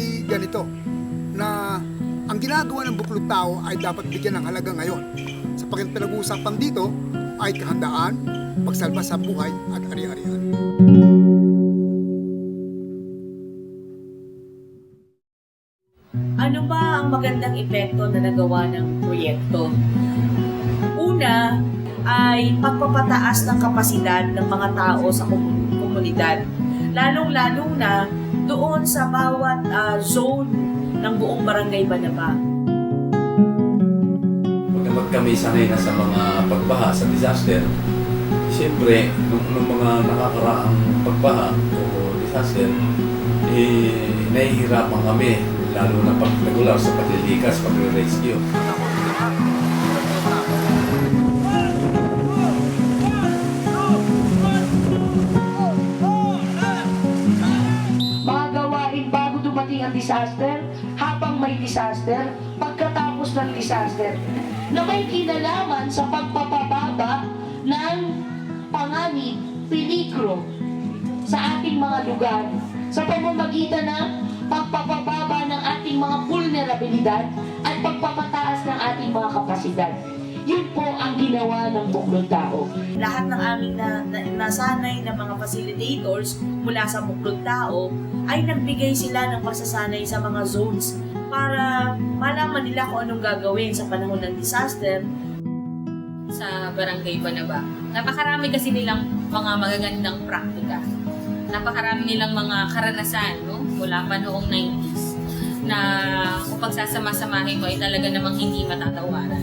ay ganito, na ang ginagawa ng buklod tao ay dapat bigyan ng halaga ngayon. Sapagkat pinag-uusapan dito ay kahandaan, pagsalba sa buhay at ari-arian. Ano ba ang magandang epekto na nagawa ng proyekto? Una ay pagpapataas ng kapasidad ng mga tao sa komunidad. Lalong-lalong na doon sa bawat zone ng buong Barangay Banaba. Pagkat kami sanay na sa mga pagbaha, sa disaster, siyempre, nung mga nakakaraang pagbaha o disaster, nahihirapan kami, lalo na pag regular sa paglilikas, pagre-rescue. Mga gawain bago dumating ang disaster, habang may disaster, pagkatapos ng disaster, na may kinalaman sa pagpapababa ng panganib, peligro sa ating mga lugar sa pamamagitan ng pagpapababa ng ating mga vulnerabilidad at pagpapataas ng ating mga kapasidad. Yun po ang ginawa ng buklod tao. Lahat ng aming nasanay na mga facilitators mula sa buklod tao ay nagbigay sila ng pagsasanay sa mga zones para malaman nila kung anong gagawin sa panahon ng disaster. Sa Barangay Banaba, napakarami kasi nilang mga magagandang praktika. Napakarami nilang mga karanasan, no? Mula pa noong 90s na kung pagsasama-samahin mo ay talaga namang hindi matatawaran.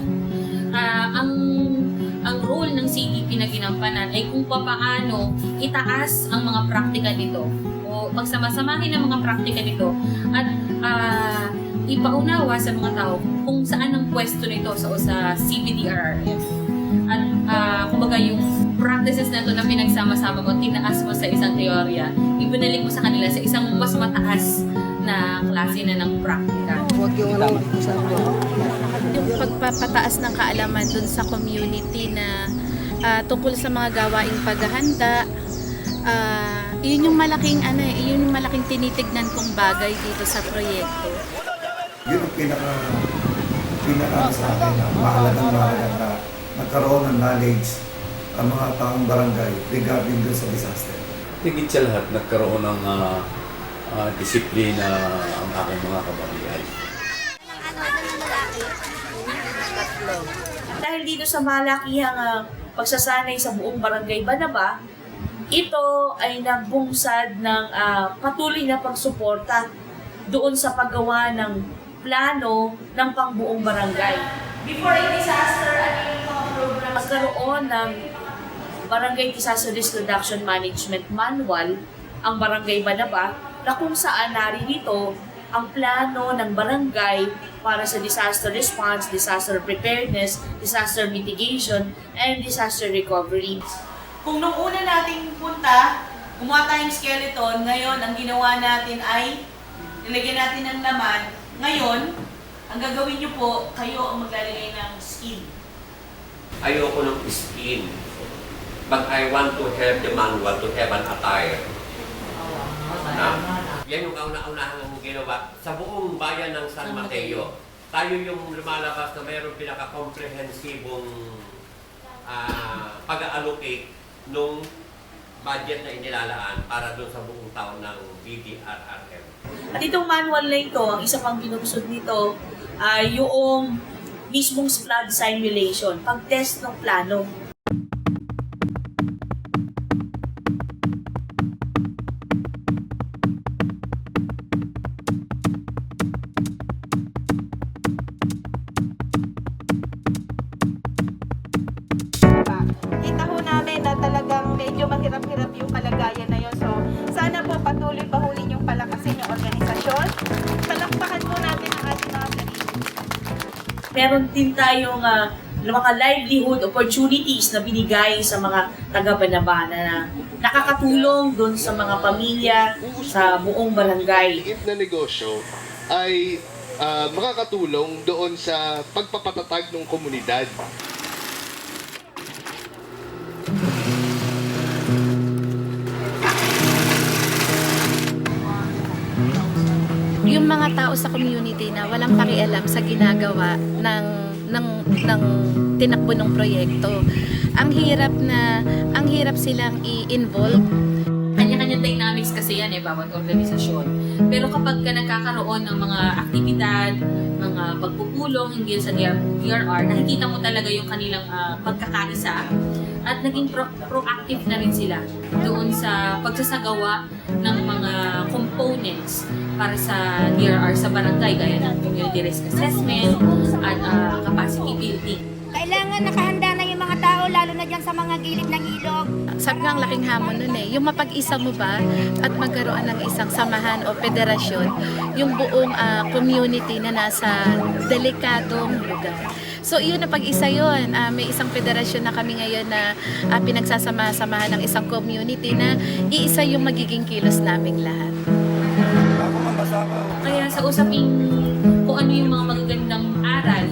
Ang role ng CDP na ginampanan ay kung paano itaas ang mga praktika nito o pagsama-samahin ang mga praktika nito at ipaunawa sa mga tao kung saan ang pwesto nito sa CBDRRF. At kumbaga yung practices na ito na pinagsama-sama mo, tinaas mo sa isang teorya, ibinalik mo sa kanila sa isang mas mataas na klase na ng praktika. Yung pagpapataas ng kaalaman dun sa community na tungkol sa mga gawaing paghahanda, yun yung malaking tinitignan kong bagay dito sa proyekto. Yun ang pinaka sa akin, mahalagang na nagkaroon ng knowledge ang mga taong barangay regarding dun sa disaster. Tigit sa lahat, nagkaroon ng disiplina ang aking mga kabarangay. Dahil dito sa malakihang pagsasanay sa buong Barangay Banaba, ito ay nagbungsad ng patuloy na pagsuporta doon sa paggawa ng plano ng pangbuong barangay. Before a disaster, ano yung mga program? Magkaroon ng Barangay Disaster Risk Reduction Management Manual ang Barangay Banaba na kung saan naririto ang plano ng barangay para sa disaster response, disaster preparedness, disaster mitigation, and disaster recovery. Kung nung una nating punta, gumawa tayong skeleton, ngayon ang ginawa natin ay nilagyan natin ng laman. Ngayon, ang gagawin nyo po, kayo ang maglalagay ng skin. Ayoko ng skin. But I want to have the manual to have an attire. Yan yung kauna-unahan ng ginawa. Sa buong bayan ng San Mateo, tayo yung lumalabas na mayroong pinaka-comprehensibong pag-allocate nung budget na inilalaan para doon sa buong taon ng BDRRM. At itong manual na ito, ang isa pang binubusog nito ay yung mismong flood simulation, pag-test ng plano. Kita ho namin na talagang medyo mahirap-hirap yung kalagayan na yun. So, sana po patuloy pa huli yung palakasin yung organisasyon. Palakpakan po natin ang ating mga sarili. Meron din tayong mga livelihood opportunities na binigay sa mga taga-Banaba na nakakatulong doon sa mga pamilya sa buong barangay. Na negosyo ay makakatulong doon sa pagpapatatag ng komunidad. yung mga tao sa community na walang pakialam sa ginagawa ng tinakbo ng proyekto. Ang hirap silang i-involve. Kanya-kanya dynamics kasi yan bawat organisasyon. Pero kapag ka nagkakaroon ng mga aktibidad, mga pagpupulong hinggil sa DRR, nakikita mo talaga yung kanilang pagkakaisa at naging proactive na rin sila doon sa pagsasagawa ng mga components para sa DRR sa barangay, gaya ng community risk assessment at capacity building. Kailangan nakahanda na yung mga tao, lalo na dyan sa mga gilid ng ilog. Sabi nga ang laking hamon nun yung mapag-isa mo ba at magkaroon ng isang samahan o federasyon, yung buong community na nasa delikadong lugar. So iyon na pag-isa yun. May isang federasyon na kami ngayon na pinagsasama-samahan ng isang community na iisa yung magiging kilos naming lahat. Kaya sa usaping kung ano yung mga magagandang aral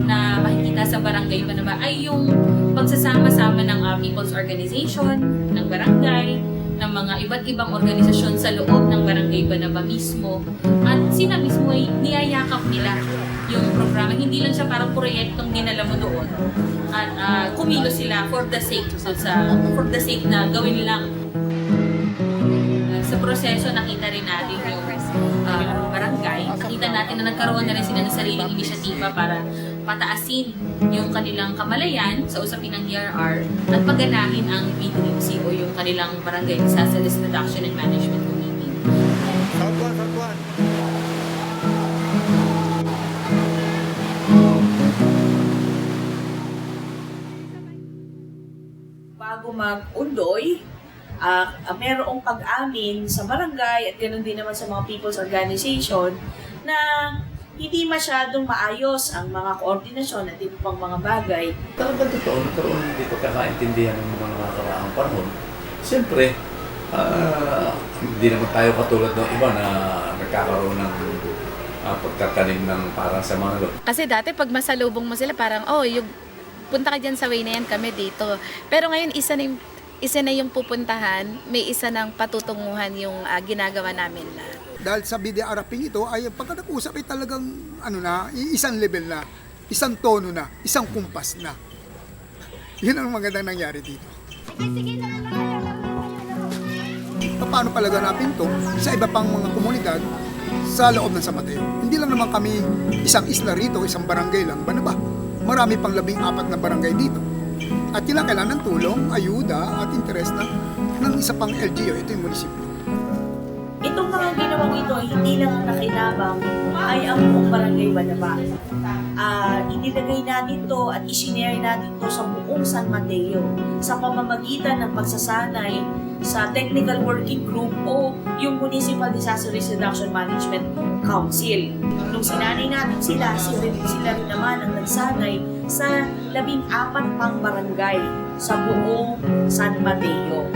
na makikita sa Barangay Banaba ay yung pagsasama-sama ng people's organization, ng barangay, ng mga iba't ibang organisasyon sa loob ng Barangay Banaba mismo. At sila mismo ay niyayakap nila yung programa. Hindi lang siya parang proyektong dinala mo doon. At kumilos sila for the sake na gawin lang. Sa proseso, nakita rin natin yung barangay. Nakita natin na nagkaroon na rin sila ng sariling inisyatiba para pataasin yung kanilang kamalayan sa usapin ng DRR at paganahin ang BDRIMC o yung kanilang Barangay Disaster Risk Reduction and Management Committee. Satuan. Bago mag-undoy, merong pag-amin sa barangay at ganoon din naman sa mga people's organization na hindi masyadong maayos ang mga koordinasyon at iba pang mga bagay. Talagang totoo, nagkaroon hindi pagkakaintindihan ng mga nakakaraang panahon. Siyempre, hindi naman tayo katulad ng iba na nagkakaroon ng pagtatanim ng parang sa mga lot. Kasi dati pag masalubong mo sila parang, yung punta ka dyan sa way na yan, kami dito. Pero ngayon isa na yung pupuntahan, may isa ng patutunguhan yung ginagawa namin lahat. Dahil sa BDRP ito ay pagka nag-usap ay talagang isang level na, isang tono na, isang kumpas na. Yun ang magandang nangyari dito. Paano palaganapin ito sa iba pang mga komunidad sa loob ng San Mateo? Hindi lang naman kami isang isla rito, isang barangay lang, Banaba. Marami pang 14 na barangay dito. At kailangan ng tulong, ayuda at interes ng isa pang LGU, ito yung munisipyo. Itong mga ginawang ito, hindi lang ang nakinabang ay ang buong Barangay Banaba. Inilagay natin to at isinare natin to sa buong San Mateo sa pamamagitan ng pagsasanay sa Technical Working Group o yung Municipal Disaster Risk Reduction Management Council. Nung sinanay natin sila rin naman ang nagsanay sa 14 pang barangay sa buong San Mateo.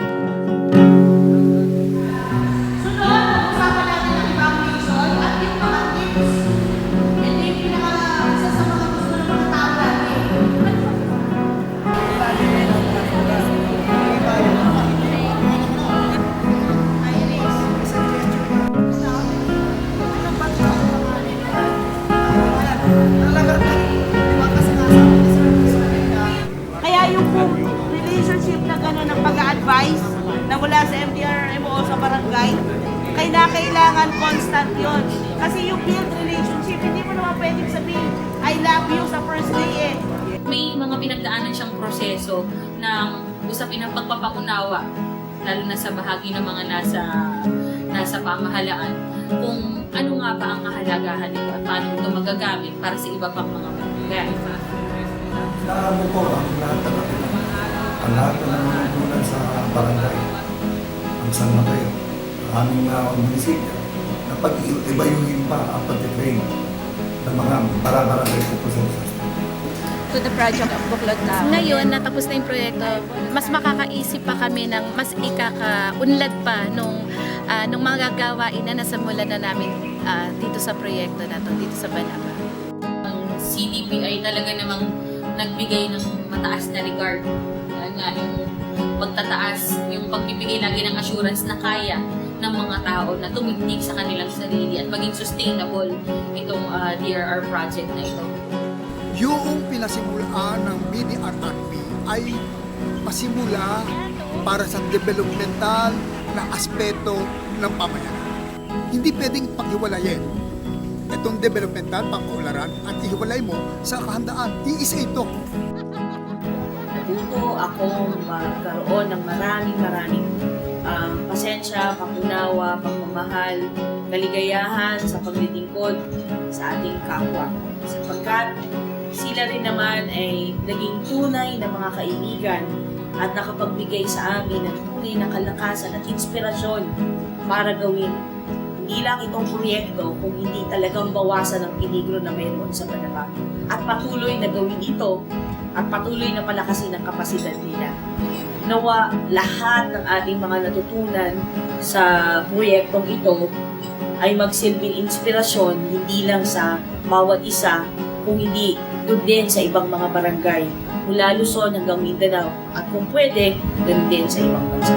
Kaya yung relationship na gano'n ng pag-a-advise na mula sa MDRMO sa barangay, kailangan constant yon. Kasi yung build relationship, hindi mo naman pwedeng sabihin, I love you sa first day May mga pinagdaanan siyang proseso ng usapin ng pagpapaunawa, lalo na sa bahagi ng mga nasa pamahalaan, kung ano nga ba ang kahalagahan nito at paano ito magagamit para sa iba pang mga barangay. Naamo po ang lahat ng mga sa barangay, ang San Mateo, ang aming munisipyo, na pag-ibayuhin pa ang pag-train ng mga barangay po sa disaster. To the project of Buklod Tao. Ngayon, natapos na yung proyekto, mas makakaisip pa kami ng mas ikaka-unlad pa nung mga gagawain na nasa mula na namin dito sa proyekto na to, dito sa Banaba. Ang CDP ay talaga namang nagbigay ng mataas na regard. Yung pagtataas, yung pagbibigay lagi ng assurance na kaya ng mga tao na tumignig sa kanilang sarili at maging sustainable itong DRR project na ito. Yung pinasimulaan ng BDRRB ay pasimula para sa developmental na aspeto ng pamayanan. Hindi pwedeng paghiwalayin itong developmental, pangkaunlaran at ihiwalay mo sa kahandaan. Iisa ito. Natuto akong magkaroon ng maraming pasensya, pangunawa, pagmamahal, kaligayahan sa paglilingkod sa ating kapwa. Sapagkat sila rin naman ay naging tunay na mga kaibigan at nakapagbigay sa amin ng tunay na kalakasan at inspirasyon para gawin hindi lang itong proyekto kung hindi talagang bawasan ang peligro na mayroon sa Banaba. At patuloy na gawin ito at patuloy na palakasin ang kapasidad nila. Nawa lahat ng ating mga natutunan sa proyektong ito ay magsilbing inspirasyon hindi lang sa bawat isa, kung hindi doon din sa ibang mga barangay mula Luzon hanggang Mindanao at kung pwede, doon din sa ibang bansa.